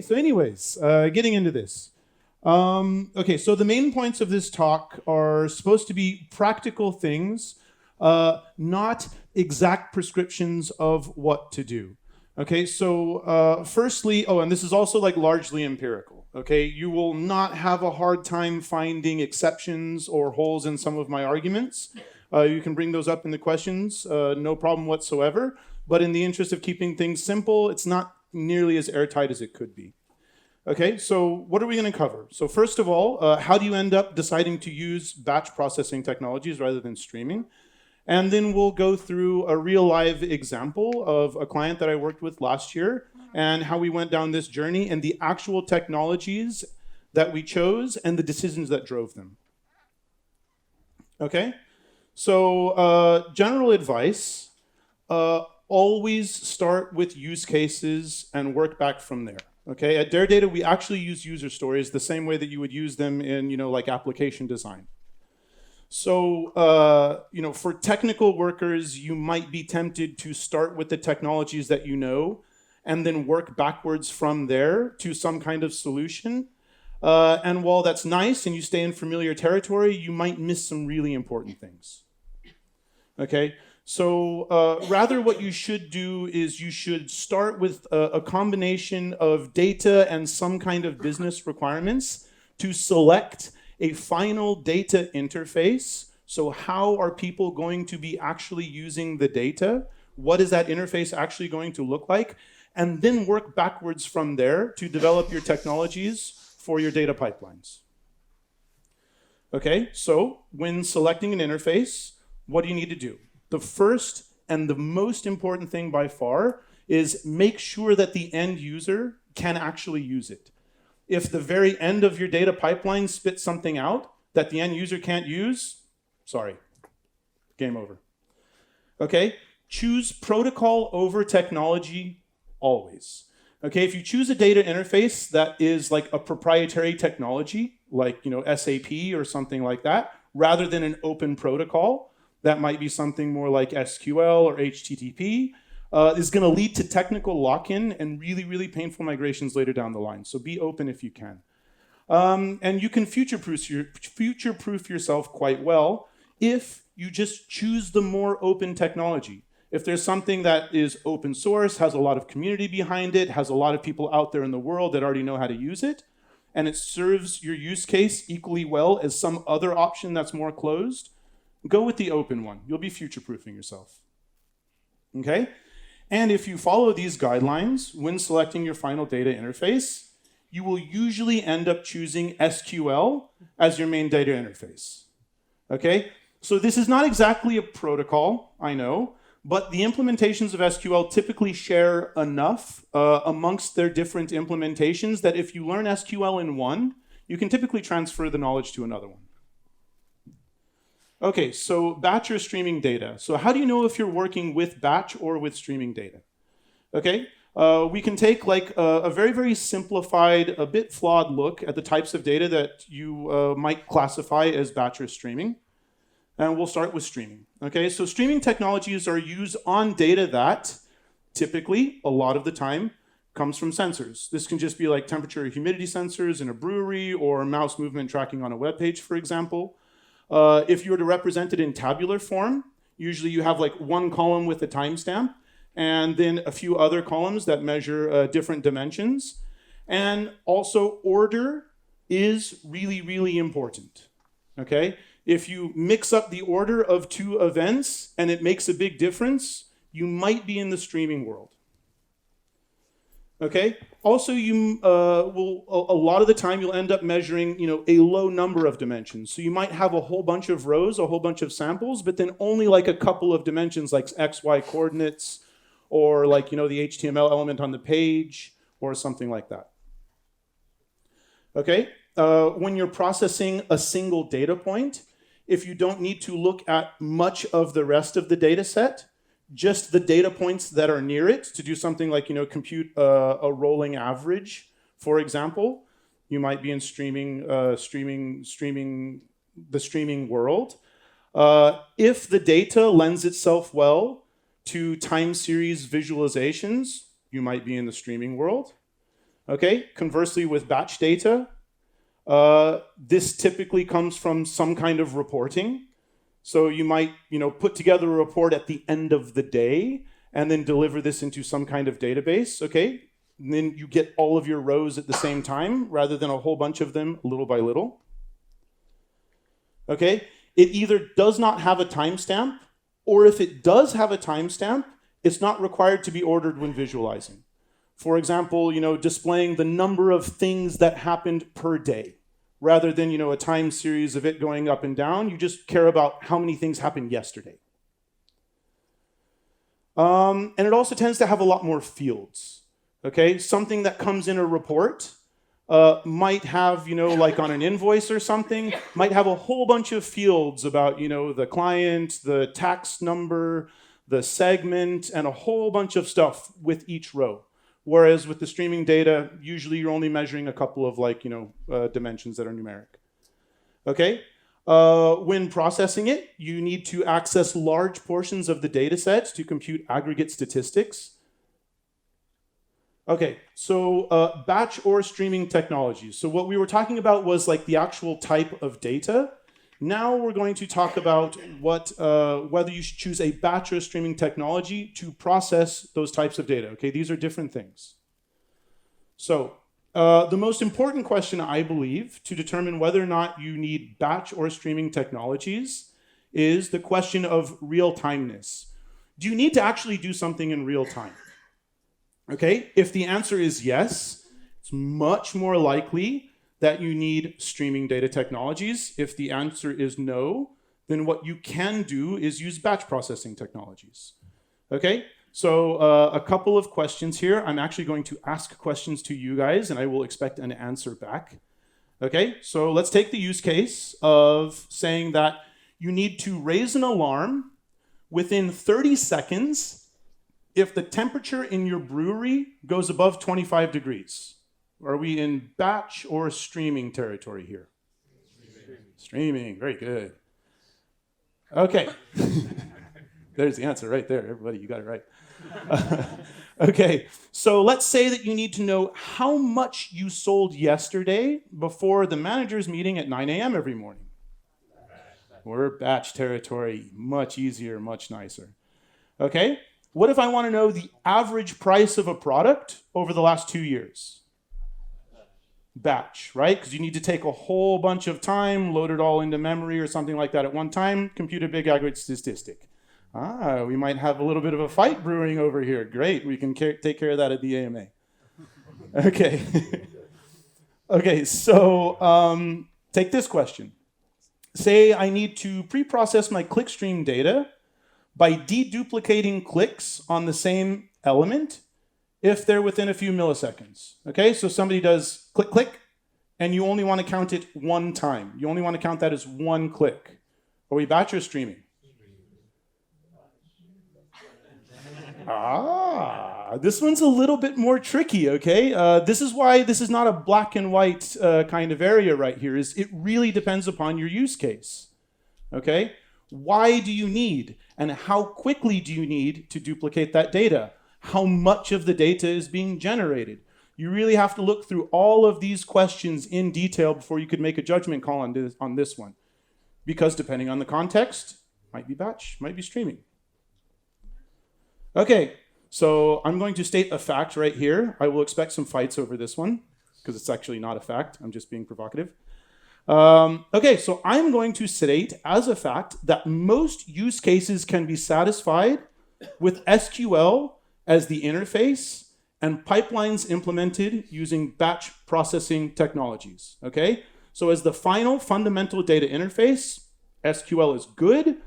so anyways, getting into this. Okay, so the main points of this talk are supposed to be practical things, not exact prescriptions of what to do. Okay, so firstly, and this is also like largely empirical. Okay, you will not have a hard time finding exceptions or holes in some of my arguments. You can bring those up in the questions, no problem whatsoever. But in the interest of keeping things simple, it's not nearly as airtight as it could be. Okay, so what are we going to cover? So first of all, how do you end up deciding to use batch processing technologies rather than streaming? And then we'll go through a real live example of a client that I worked with last year and how we went down this journey and the actual technologies that we chose and the decisions that drove them. Okay, so general advice, always start with use cases and work back from there. Okay, at Dare Data, we actually use user stories the same way that you would use them in, like application design. So, for technical workers, you might be tempted to start with the technologies that you know and then work backwards from there to some kind of solution. And while that's nice and you stay in familiar territory, you might miss some really important things. Okay, so rather what you should do is you should start with a combination of data and some kind of business requirements to select a final data interface. So how are people going to be actually using the data? What is that interface actually going to look like? And then work backwards from there to develop your technologies for your data pipelines. Okay, so when selecting an interface, what do you need to do? The first and the most important thing by far is make sure that the end user can actually use it. If the very end of your data pipeline spits something out that the end user can't use, sorry, game over. Okay, choose protocol over technology always. Okay, if you choose a data interface that is like a proprietary technology, like SAP or something like that, rather than an open protocol, that might be something more like SQL or HTTP, is going to lead to technical lock-in and really, really painful migrations later down the line. So be open if you can. And you can future-proof yourself quite well if you just choose the more open technology. If there's something that is open source, has a lot of community behind it, has a lot of people out there in the world that already know how to use it, and it serves your use case equally well as some other option that's more closed, go with the open one. You'll be future-proofing yourself. Okay? And if you follow these guidelines when selecting your final data interface, you will usually end up choosing SQL as your main data interface. Okay? So this is not exactly a protocol, I know, but the implementations of SQL typically share enough amongst their different implementations that if you learn SQL in one, you can typically transfer the knowledge to another one. Okay, so batch or streaming data. So how do you know if you're working with batch or with streaming data? Okay, we can take like a very, very simplified, a bit flawed look at the types of data that you might classify as batch or streaming. And we'll start with streaming. Okay, so streaming technologies are used on data that typically, a lot of the time, comes from sensors. This can just be like temperature or humidity sensors in a brewery or mouse movement tracking on a web page, for example. If you were to represent it in tabular form, usually you have like one column with a timestamp and then a few other columns that measure different dimensions. And also order is really, really important, okay? If you mix up the order of two events and it makes a big difference, you might be in the streaming world. Okay. Also, you will a lot of the time you'll end up measuring, a low number of dimensions. So you might have a whole bunch of rows, a whole bunch of samples, but then only like a couple of dimensions, like X, Y coordinates, or like the HTML element on the page, or something like that. Okay. When you're processing a single data point, if you don't need to look at much of the rest of the data set, just the data points that are near it to do something like, compute a rolling average, for example. You might be in the streaming world. If the data lends itself well to time series visualizations, you might be in the streaming world. Okay, conversely with batch data, this typically comes from some kind of reporting. So you might, put together a report at the end of the day and then deliver this into some kind of database, okay? And then you get all of your rows at the same time rather than a whole bunch of them little by little. Okay, it either does not have a timestamp, or if it does have a timestamp, it's not required to be ordered when visualizing. For example, displaying the number of things that happened per day, rather than a time series of it going up and down. You just care about how many things happened yesterday. And it also tends to have a lot more fields. Okay, something that comes in a report might have, like on an invoice or something, might have a whole bunch of fields about, the client, the tax number, the segment, and a whole bunch of stuff with each row. Whereas with the streaming data, usually you're only measuring a couple of dimensions that are numeric. Okay? When processing it, you need to access large portions of the data set to compute aggregate statistics. Okay, so batch or streaming technologies. So what we were talking about was like the actual type of data. Now we're going to talk about whether you should choose a batch or streaming technology to process those types of data. Okay, these are different things. So the most important question, I believe, to determine whether or not you need batch or streaming technologies is the question of real-timeness. Do you need to actually do something in real time? Okay, if the answer is yes, it's much more likely that you need streaming data technologies. If the answer is no, then what you can do is use batch processing technologies. Okay, so a couple of questions here. I'm actually going to ask questions to you guys, and I will expect an answer back. Okay, so let's take the use case of saying that you need to raise an alarm within 30 seconds if the temperature in your brewery goes above 25 degrees. Are we in batch or streaming territory here? Streaming, very good. Okay. There's the answer right there, everybody, you got it right. Okay, so let's say that you need to know how much you sold yesterday before the manager's meeting at 9 a.m. every morning. We're batch territory, much easier, much nicer. Okay, what if I want to know the average price of a product over the last 2 years? Batch, right? Because you need to take a whole bunch of time, load it all into memory or something like that at one time, compute a big aggregate statistic. We might have a little bit of a fight brewing over here. Great, we can take care of that at the AMA. Okay. Okay, so take this question. Say I need to pre-process my clickstream data by deduplicating clicks on the same element if they're within a few milliseconds. Okay, so somebody does click, click, and you only want to count it one time. You only want to count that as one click. Are we batch or streaming? This one's a little bit more tricky, okay? This is why this is not a black and white kind of area right here. It really depends upon your use case, okay? Why do you need, and how quickly do you need to duplicate that data? How much of the data is being generated? You really have to look through all of these questions in detail before you could make a judgment call on this one. Because depending on the context, might be batch, might be streaming. Okay, so I'm going to state a fact right here. I will expect some fights over this one, because it's actually not a fact. I'm just being provocative. Okay, so I'm going to state as a fact that most use cases can be satisfied with SQL as the interface and pipelines implemented using batch processing technologies, okay? So as the final fundamental data interface, SQL is good,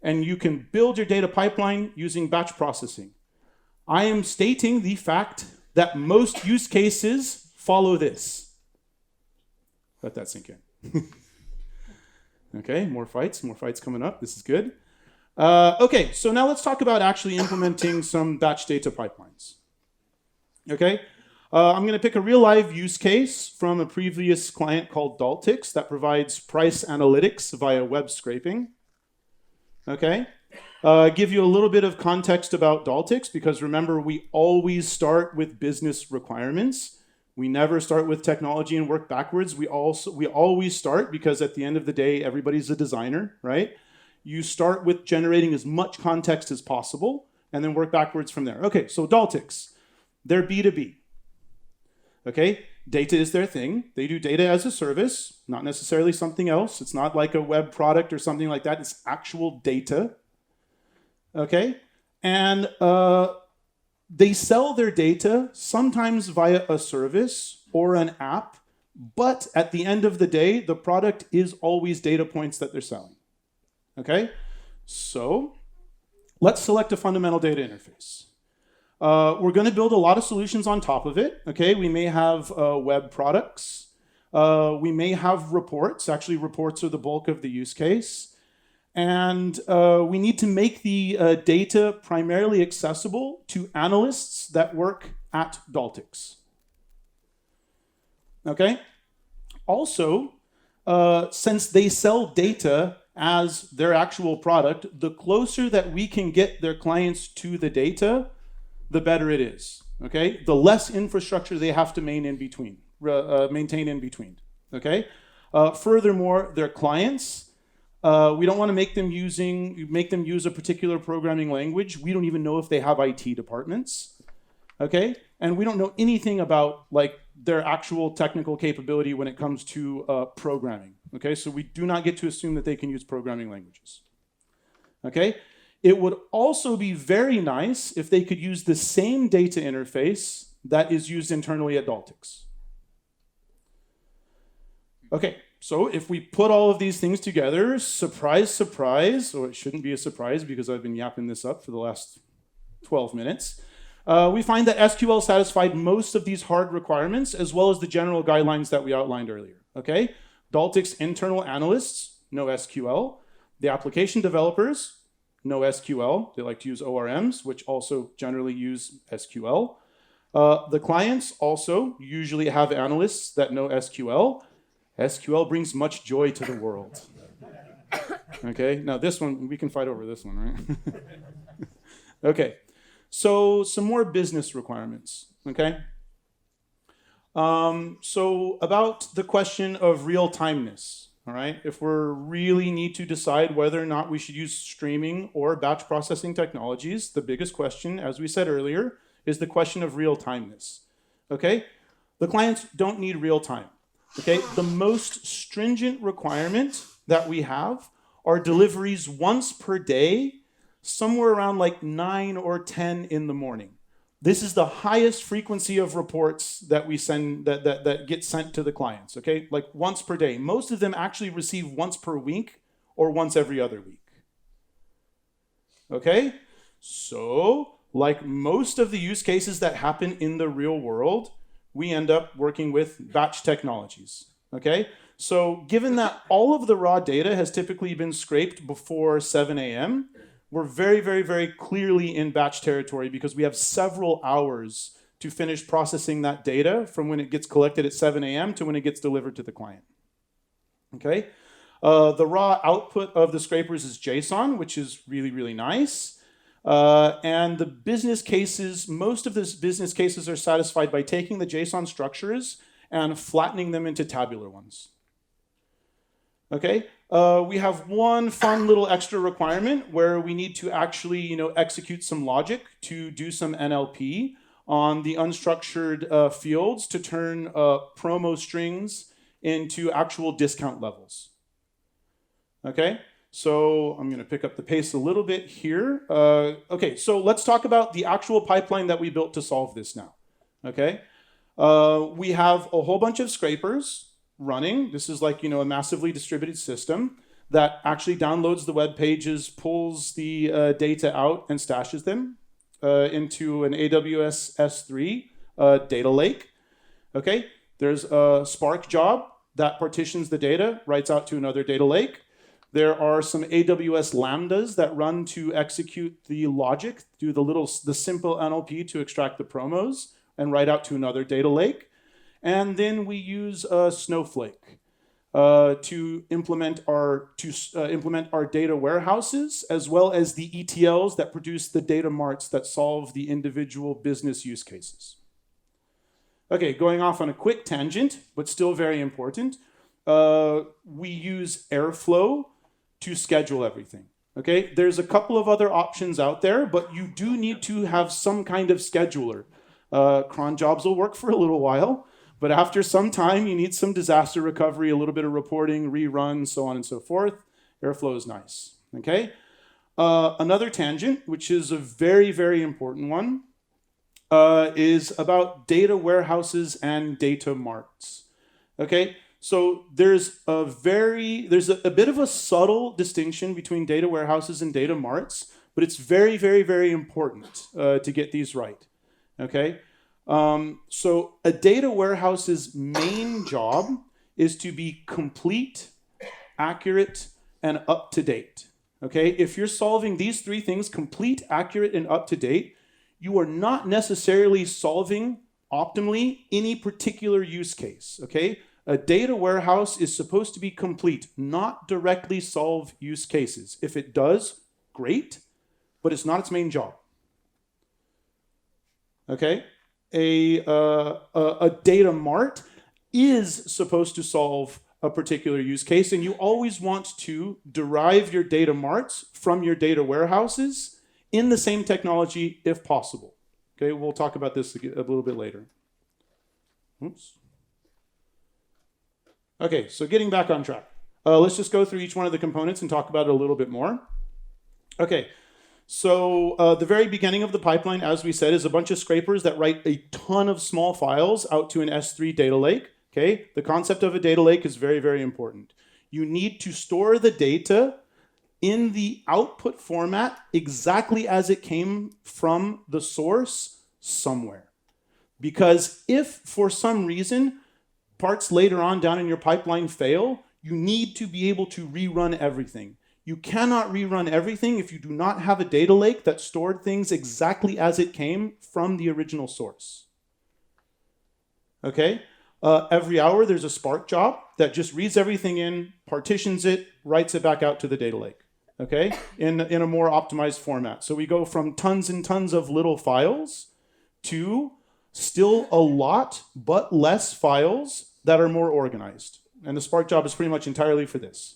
and you can build your data pipeline using batch processing. I am stating the fact that most use cases follow this. Let that sink in. Okay, more fights coming up. This is good. Okay, so now let's talk about actually implementing some batch data pipelines. Okay, I'm going to pick a real live use case from a previous client called Daltix that provides price analytics via web scraping. Okay, give you a little bit of context about Daltix, because remember, we always start with business requirements We never start with technology and work backwards. We always start, because at the end of the day, everybody's a designer, right? You start with generating as much context as possible and then work backwards from there. Okay, so Daltics, they're B2B. Okay, data is their thing. They do data as a service, not necessarily something else. It's not like a web product or something like that. It's actual data. Okay, and they sell their data sometimes via a service or an app, but at the end of the day, the product is always data points that they're selling. Okay, so let's select a fundamental data interface. We're going to build a lot of solutions on top of it. Okay, we may have web products. We may have reports. Actually, reports are the bulk of the use case. And we need to make the data primarily accessible to analysts that work at Daltics. Okay? Also, since they sell data as their actual product, the closer that we can get their clients to the data, the better it is. Okay? The less infrastructure they have to maintain in between. Okay? Furthermore, their clients, we don't want to make them use a particular programming language. We don't even know if they have IT departments, okay? And we don't know anything about like their actual technical capability when it comes to programming, okay? So we do not get to assume that they can use programming languages, okay? It would also be very nice if they could use the same data interface that is used internally at Daltics. Okay. So if we put all of these things together, surprise, surprise, or it shouldn't be a surprise because I've been yapping this up for the last 12 minutes, we find that SQL satisfied most of these hard requirements as well as the general guidelines that we outlined earlier, okay? Daltics internal analysts, no SQL. The application developers, no SQL. They like to use ORMs, which also generally use SQL. The clients also usually have analysts that know SQL. SQL brings much joy to the world. Okay, now this one, we can fight over this one, right? Okay, so some more business requirements, okay? So about the question of real-timeness, all right? If we really need to decide whether or not we should use streaming or batch processing technologies, the biggest question, as we said earlier, is the question of real-timeness, okay? The clients don't need real-time. Okay, the most stringent requirement that we have are deliveries once per day, somewhere around like 9 or 10 in the morning. This is the highest frequency of reports that we send that get sent to the clients, okay? Like once per day. Most of them actually receive once per week or once every other week. Okay? So, like most of the use cases that happen in the real world, we end up working with batch technologies, okay? So given that all of the raw data has typically been scraped before 7 a.m., we're very, very, very clearly in batch territory because we have several hours to finish processing that data from when it gets collected at 7 a.m. to when it gets delivered to the client, okay? The raw output of the scrapers is JSON, which is really, really nice. And the business cases, most of the business cases are satisfied by taking the JSON structures and flattening them into tabular ones. Okay, we have one fun little extra requirement where we need to actually, execute some logic to do some NLP on the unstructured fields to turn promo strings into actual discount levels. Okay. So I'm going to pick up the pace a little bit here. Okay, so let's talk about the actual pipeline that we built to solve this now. Okay, we have a whole bunch of scrapers running. This is like, a massively distributed system that actually downloads the web pages, pulls the data out, and stashes them into an AWS S3 data lake. Okay, there's a Spark job that partitions the data, writes out to another data lake. There are some AWS lambdas that run to execute the logic, do the simple NLP to extract the promos and write out to another data lake. And then we use Snowflake to implement our data warehouses, as well as the ETLs that produce the data marts that solve the individual business use cases. Okay, going off on a quick tangent, but still very important. We use Airflow to schedule everything. Okay, there's a couple of other options out there, but you do need to have some kind of scheduler. Cron jobs will work for a little while, but after some time, you need some disaster recovery, a little bit of reporting, reruns, so on and so forth. Airflow is nice. Okay, another tangent, which is a very, very important one, is about data warehouses and data marts. Okay, so there's a bit of a subtle distinction between data warehouses and data marts, but it's very, very, very important to get these right. Okay, so a data warehouse's main job is to be complete, accurate, and up to date. Okay, if you're solving these three things, complete, accurate, and up to date, you are not necessarily solving optimally any particular use case, okay? A data warehouse is supposed to be complete, not directly solve use cases. If it does, great, but it's not its main job, okay? A data mart is supposed to solve a particular use case, and you always want to derive your data marts from your data warehouses in the same technology if possible. Okay, we'll talk about this a little bit later. Oops. Okay, so getting back on track. Let's just go through each one of the components and talk about it a little bit more. Okay, so the very beginning of the pipeline, as we said, is a bunch of scrapers that write a ton of small files out to an S3 data lake. Okay, the concept of a data lake is very, very important. You need to store the data in the output format exactly as it came from the source somewhere. Because if for some reason parts later on down in your pipeline fail, you need to be able to rerun everything. You cannot rerun everything if you do not have a data lake that stored things exactly as it came from the original source. Okay? Every hour there's a Spark job that just reads everything in, partitions it, writes it back out to the data lake. Okay, in a more optimized format. So we go from tons and tons of little files to still a lot, but less files that are more organized. And the Spark job is pretty much entirely for this.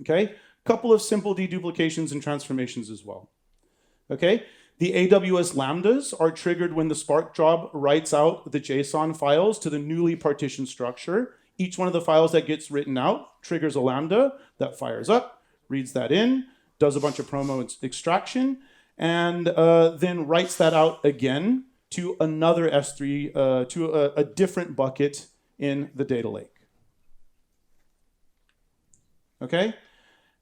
Okay, couple of simple deduplications and transformations as well. Okay, the AWS lambdas are triggered when the Spark job writes out the JSON files to the newly partitioned structure. Each one of the files that gets written out triggers a lambda that fires up, reads that in, does a bunch of promo extraction, and then writes that out again to another S3, to a different bucket in the data lake. Okay?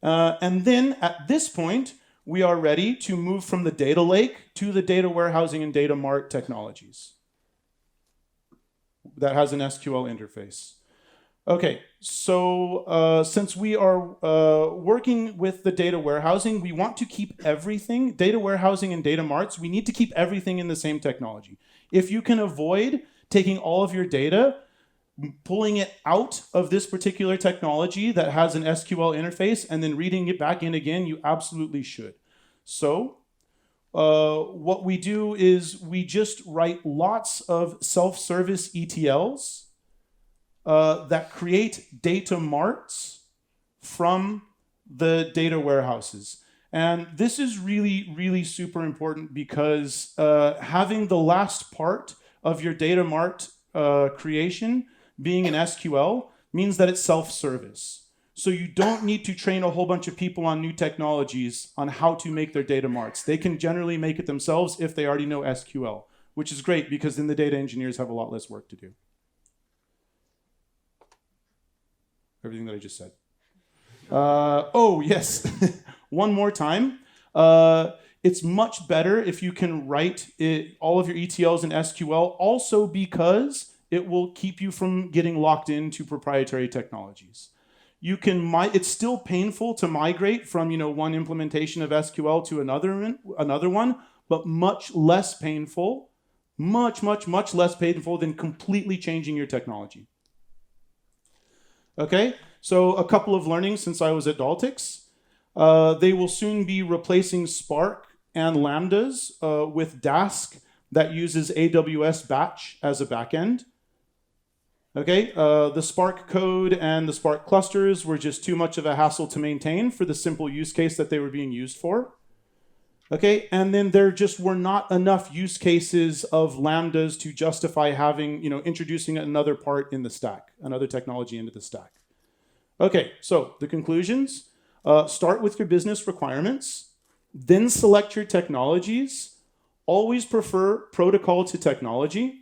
And then at this point, we are ready to move from the data lake to the data warehousing and data mart technologies. That has an SQL interface. Okay, so since we are working with the data warehousing, we want to keep everything, data warehousing and data marts, we need to keep everything in the same technology. If you can avoid taking all of your data, pulling it out of this particular technology that has an SQL interface and then reading it back in again, you absolutely should. So what we do is we just write lots of self-service ETLs that create data marts from the data warehouses. And this is really, really super important because having the last part of your data mart creation being an SQL means that it's self-service. So you don't need to train a whole bunch of people on new technologies on how to make their data marts. They can generally make it themselves if they already know SQL, which is great because then the data engineers have a lot less work to do. Everything that I just said. Oh, yes. One more time. It's much better if you can write all of your ETLs in SQL, also because it will keep you from getting locked into proprietary technologies. You can it's still painful to migrate from one implementation of SQL to another one, but much less painful, much less painful than completely changing your technology. Okay, so a couple of learnings since I was at Daltix. They will soon be replacing Spark and Lambdas with Dask. that uses AWS batch as a backend. Okay, the Spark code and the Spark clusters were just too much of a hassle to maintain for the simple use case that they were being used for. Okay, and then there just were not enough use cases of Lambdas to justify having, introducing another part in the stack, another technology into the stack. Okay, so the conclusions, start with your business requirements, then select your technologies, always prefer protocol to technology,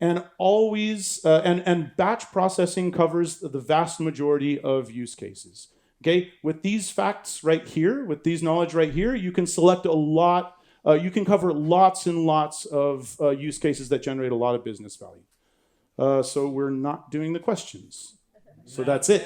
and always, and batch processing covers the vast majority of use cases. Okay, with these facts right here, with these knowledge right here, you can select a lot, you can cover lots and lots of use cases that generate a lot of business value. So we're not doing the questions. So that's it.